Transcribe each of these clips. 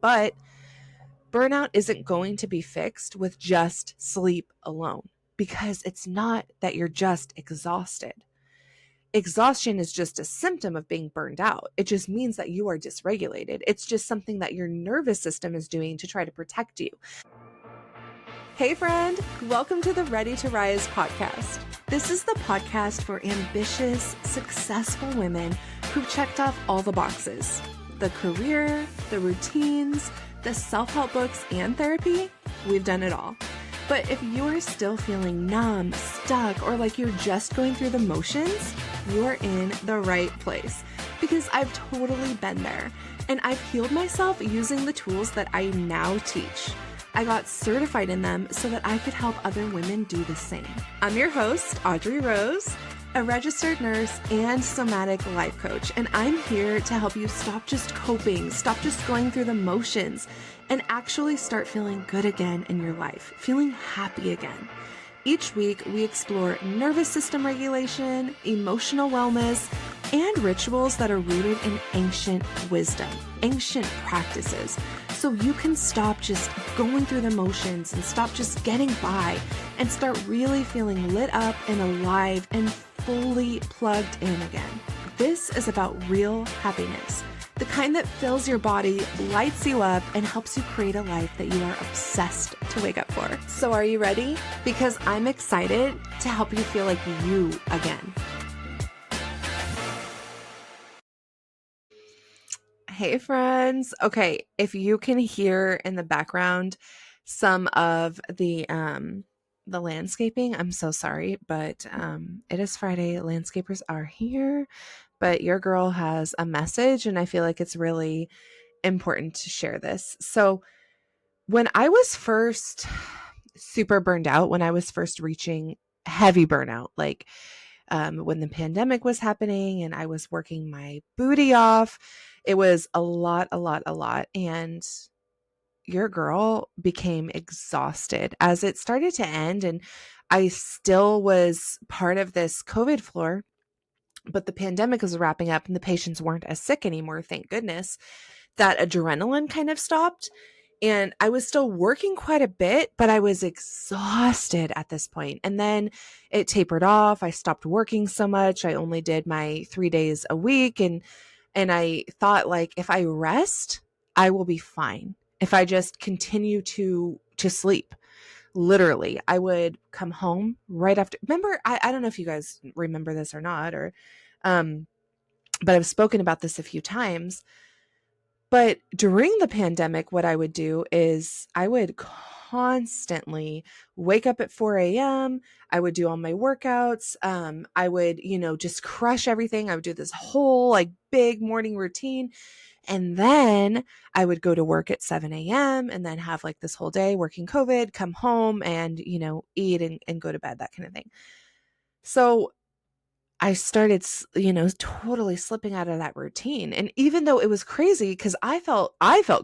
But burnout isn't going to be fixed with just sleep alone, because it's not that you're just exhausted. Exhaustion is just a symptom of being burned out. It just means that you are dysregulated. It's just something that your nervous system is doing to try to protect you. Hey friend, welcome to the Ready to Rise podcast. This is the podcast for ambitious, successful women who've checked off all the boxes. The career, the routines, the self-help books, and therapy. We've done it all. But if you are still feeling numb, stuck, or like you're just going through the motions, you are in the right place, because I've totally been there, and I've healed myself using the tools that I now teach. I got certified in them so that I could help other women do the same. I'm your host, Audrey Rose, a registered nurse and somatic life coach, and I'm here to help you stop just coping, stop just going through the motions, and actually start feeling good again in your life, feeling happy again. Each week, we explore nervous system regulation, emotional wellness, and rituals that are rooted in ancient wisdom, ancient practices, so you can stop just going through the motions and stop just getting by and start really feeling lit up and alive and fully plugged in again. This is about real happiness, the kind that fills your body, lights you up, and helps you create a life that you are obsessed to wake up for. So are you ready? Because I'm excited to help you feel like you again. Hey friends. Okay, if you can hear in the background some of the landscaping, I'm so sorry, but it is Friday. Landscapers are here, but your girl has a message, and I feel like it's really important to share this. So when I was first super burned out, when I was first reaching heavy burnout, like when the pandemic was happening and I was working my booty off, it was a lot. And your girl became exhausted as it started to end. And I still was part of this COVID floor, but the pandemic was wrapping up and the patients weren't as sick anymore. Thank goodness. That adrenaline kind of stopped. And I was still working quite a bit, but I was exhausted at this point. And then it tapered off. I stopped working so much. I only did my 3 days a week. And I thought, like, if I rest, I will be fine. If I just continue to sleep, literally, I would come home right after. Remember, I don't know if you guys remember this or not, or, but I've spoken about this a few times. But during the pandemic, what I would do is I would constantly wake up at 4 a.m. I would do all my workouts. I would, just crush everything. I would do this whole like big morning routine. And then I would go to work at 7 a.m. and then have like this whole day working COVID, come home and, eat and go to bed, that kind of thing. So I started, totally slipping out of that routine. And even though it was crazy, because I felt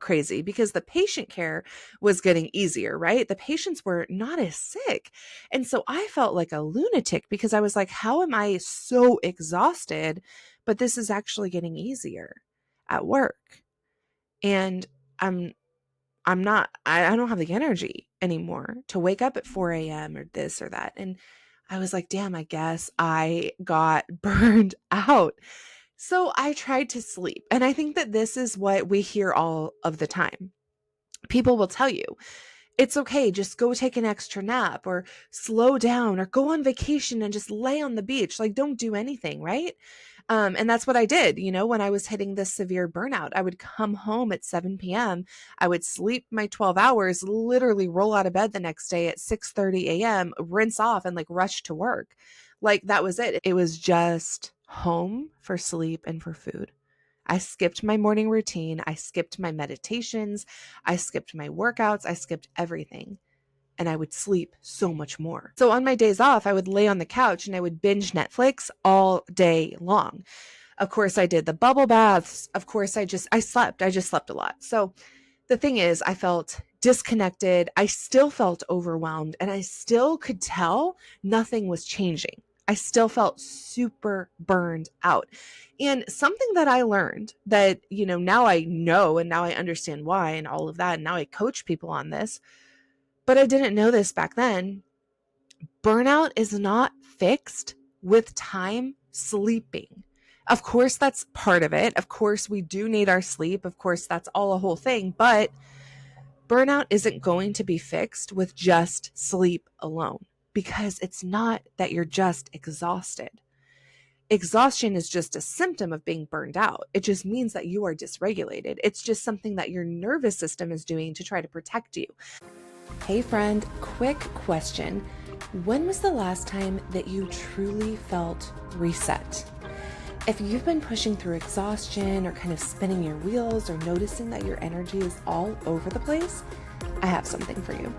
crazy because the patient care was getting easier, right? The patients were not as sick. And so I felt like a lunatic because I was like, how am I so exhausted, but this is actually getting easier at work? And I don't have the energy anymore to wake up at 4 a.m. or this or that. And I was like, damn, I guess I got burned out. So I tried to sleep. And I think that this is what we hear all of the time. People will tell you, it's okay, just go take an extra nap or slow down or go on vacation and just lay on the beach. Like, don't do anything, right? And that's what I did. When I was hitting this severe burnout, I would come home at 7 p.m. I would sleep my 12 hours, literally roll out of bed the next day at 6:30 a.m., rinse off and like rush to work. Like, that was it. It was just home for sleep and for food. I skipped my morning routine. I skipped my meditations. I skipped my workouts. I skipped everything. And I would sleep so much more. So on my days off, I would lay on the couch and I would binge Netflix all day long. Of course, I did the bubble baths. Of course, I just slept a lot. So the thing is, I felt disconnected. I still felt overwhelmed and I still could tell nothing was changing. I still felt super burned out. And something that I learned that, now I know and now I understand why and all of that. And now I coach people on this, but I didn't know this back then. Burnout is not fixed with time sleeping. Of course, that's part of it. Of course, we do need our sleep. Of course, that's all a whole thing. But burnout isn't going to be fixed with just sleep alone, because it's not that you're just exhausted. Exhaustion is just a symptom of being burned out. It just means that you are dysregulated. It's just something that your nervous system is doing to try to protect you. Hey friend, quick question. When was the last time that you truly felt reset? If you've been pushing through exhaustion or kind of spinning your wheels or noticing that your energy is all over the place, I have something for you.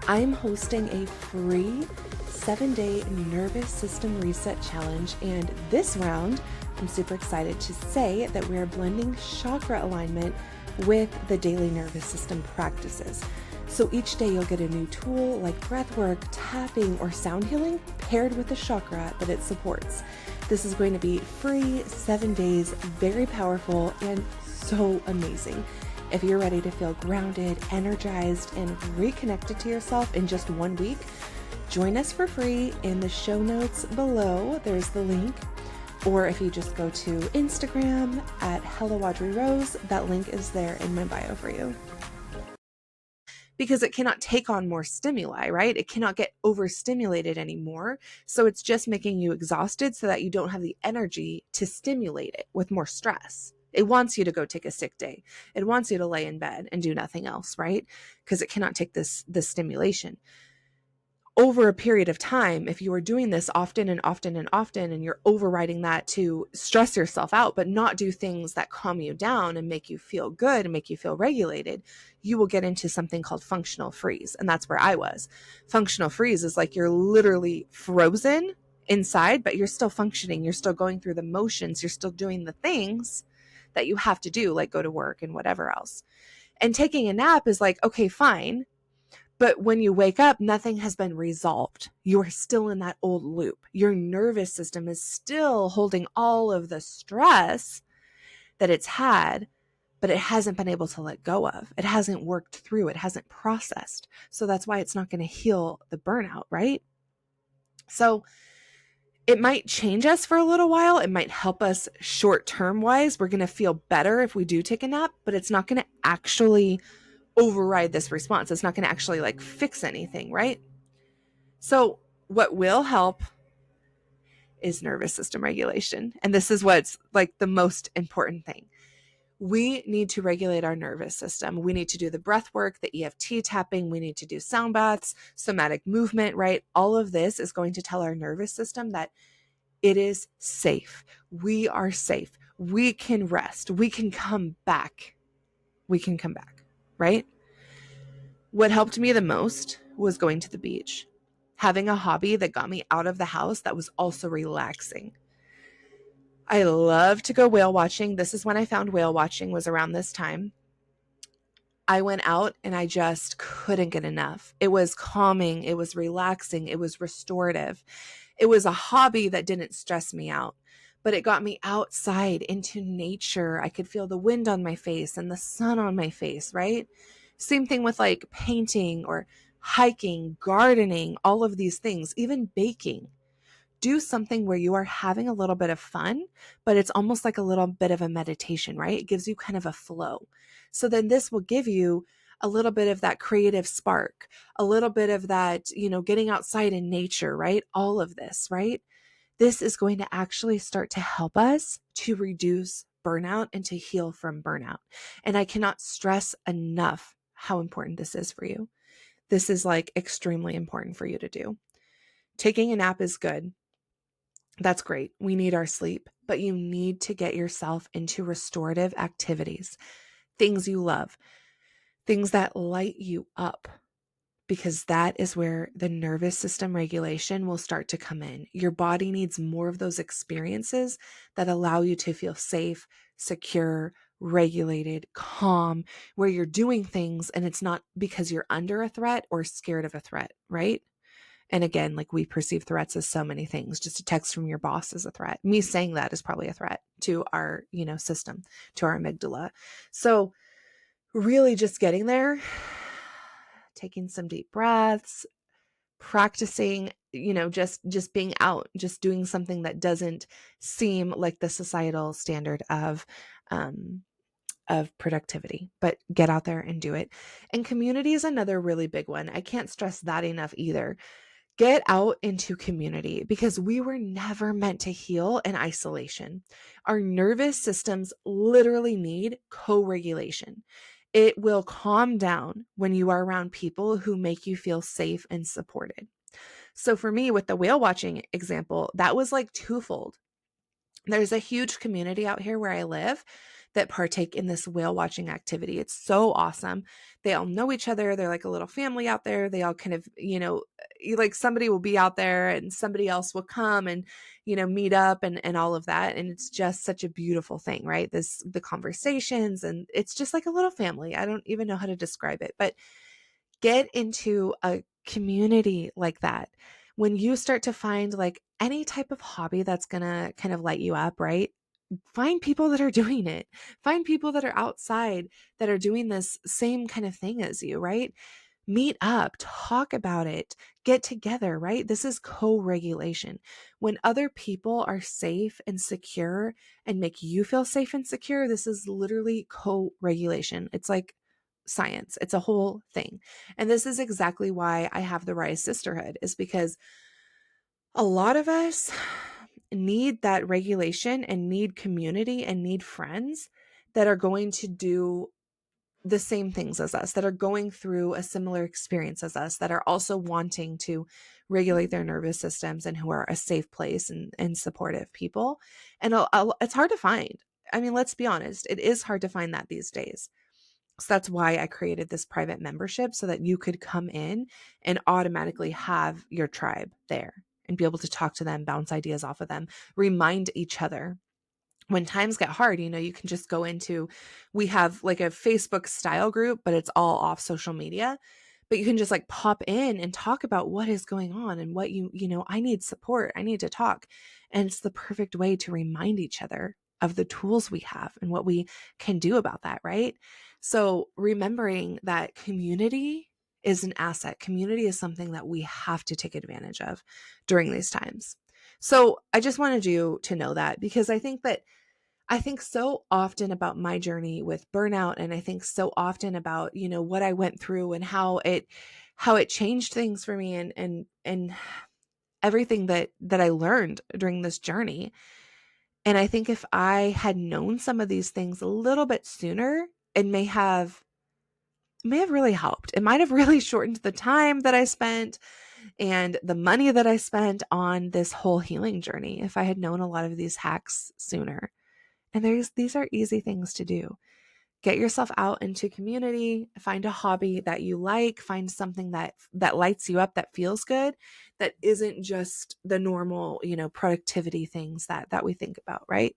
I'm hosting a free 7-day nervous system reset challenge, and this round, I'm super excited to say that we're blending chakra alignment with the daily nervous system practices. So each day you'll get a new tool like breath work, tapping, or sound healing paired with the chakra that it supports. This is going to be free, 7 days, very powerful, and so amazing. If you're ready to feel grounded, energized, and reconnected to yourself in just 1 week, join us for free. In the show notes below, there's the link. Or if you just go to Instagram at Hello Audrey Rose, that link is there in my bio for you. Because it cannot take on more stimuli, right? It cannot get overstimulated anymore. So it's just making you exhausted so that you don't have the energy to stimulate it with more stress. It wants you to go take a sick day. It wants you to lay in bed and do nothing else, right? Because it cannot take this stimulation. Over a period of time, if you are doing this often and often and often, and you're overriding that to stress yourself out, but not do things that calm you down and make you feel good and make you feel regulated, you will get into something called functional freeze. And that's where I was. Functional freeze is like you're literally frozen inside, but you're still functioning. You're still going through the motions. You're still doing the things that you have to do, like go to work and whatever else. And taking a nap is like, okay, fine. But when you wake up, nothing has been resolved. You are still in that old loop. Your nervous system is still holding all of the stress that it's had, but it hasn't been able to let go of. It hasn't worked through. It hasn't processed. So that's why it's not going to heal the burnout, right? So it might change us for a little while. It might help us short-term wise. We're going to feel better if we do take a nap, but it's not going to actually override this response. It's not going to actually like fix anything, right? So what will help is nervous system regulation. And this is what's like the most important thing. We need to regulate our nervous system. We need to do the breath work, the EFT tapping. We need to do sound baths, somatic movement, right? All of this is going to tell our nervous system that it is safe. We are safe. We can rest. We can come back. Right? What helped me the most was going to the beach, having a hobby that got me out of the house that was also relaxing. I love to go whale watching. This is when I found whale watching, was around this time. I went out and I just couldn't get enough. It was calming. It was relaxing. It was restorative. It was a hobby that didn't stress me out, but it got me outside into nature. I could feel the wind on my face and the sun on my face, right? Same thing with like painting or hiking, gardening, all of these things, even baking. Do something where you are having a little bit of fun, but it's almost like a little bit of a meditation, right? It gives you kind of a flow. So then this will give you a little bit of that creative spark, a little bit of that, getting outside in nature, right? All of this, right? This is going to actually start to help us to reduce burnout and to heal from burnout. And I cannot stress enough how important this is for you. This is like extremely important for you to do. Taking a nap is good. That's great. We need our sleep, but you need to get yourself into restorative activities, things you love, things that light you up, because that is where the nervous system regulation will start to come in. Your body needs more of those experiences that allow you to feel safe, secure, regulated, calm, where you're doing things and it's not because you're under a threat or scared of a threat, right? And again, like we perceive threats as so many things. Just a text from your boss is a threat. Me saying that is probably a threat to our, system, to our amygdala. So really just getting there, taking some deep breaths, practicing, just being out, just doing something that doesn't seem like the societal standard of productivity, but get out there and do it. And community is another really big one. I can't stress that enough either. Get out into community, because we were never meant to heal in isolation. Our nervous systems literally need co-regulation. It will calm down when you are around people who make you feel safe and supported. So for me, with the whale watching example, that was like twofold. There's a huge community out here where I live that partake in this whale watching activity. It's so awesome. They all know each other. They're like a little family out there. They all kind of, like somebody will be out there and somebody else will come and, meet up and all of that. And it's just such a beautiful thing, right? The conversations, and it's just like a little family. I don't even know how to describe it, but get into a community like that. When you start to find like any type of hobby that's going to kind of light you up, right? Find people that are doing it. Find people that are outside that are doing this same kind of thing as you, right? Meet up, talk about it, get together, right? This is co-regulation. When other people are safe and secure and make you feel safe and secure, this is literally co-regulation. It's like science. It's a whole thing. And this is exactly why I have the Rise Sisterhood, is because a lot of us need that regulation and need community and need friends that are going to do the same things as us, that are going through a similar experience as us, that are also wanting to regulate their nervous systems and who are a safe place and supportive people. And it's hard to find. I mean, let's be honest, it is hard to find that these days. So that's why I created this private membership, so that you could come in and automatically have your tribe there and be able to talk to them, bounce ideas off of them, remind each other. When times get hard, you can just go into, we have like a Facebook style group, but it's all off social media. But you can just like pop in and talk about what is going on and what I need support. I need to talk. And it's the perfect way to remind each other of the tools we have and what we can do about that, right? So remembering that community is an asset. Community is something that we have to take advantage of during these times. So I just wanted you to know that, because I think so often about my journey with burnout, and I think so often about, what I went through and how it changed things for me and everything that I learned during this journey. And I think if I had known some of these things a little bit sooner, it may have really helped. It might have really shortened the time that I spent and the money that I spent on this whole healing journey if I had known a lot of these hacks sooner. And these are easy things to do. Get yourself out into community, find a hobby that you like, find something that lights you up, that feels good, that isn't just the normal, productivity things that we think about, right?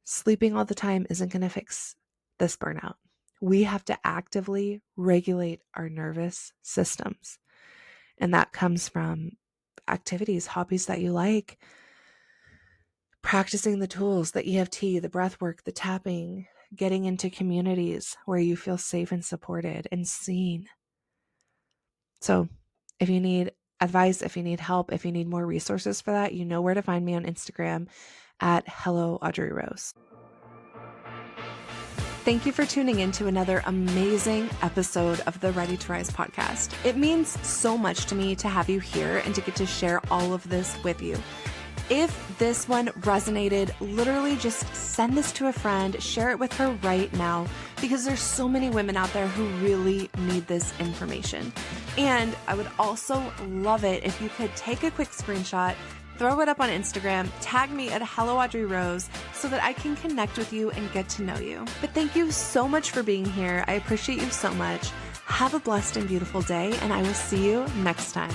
Sleeping all the time isn't going to fix this burnout. We have to actively regulate our nervous systems. And that comes from activities, hobbies that you like, practicing the tools, the EFT, the breath work, the tapping, getting into communities where you feel safe and supported and seen. So if you need advice, if you need help, if you need more resources for that, you know where to find me on Instagram at Hello Audrey Rose. Thank you for tuning in to another amazing episode of the Ready to Rise podcast. It means so much to me to have you here and to get to share all of this with you. If this one resonated, literally just send this to a friend, share it with her right now, because there's so many women out there who really need this information. And I would also love it if you could take a quick screenshot, throw it up on Instagram, tag me at Hello Audrey Rose so that I can connect with you and get to know you. But thank you so much for being here. I appreciate you so much. Have a blessed and beautiful day, and I will see you next time.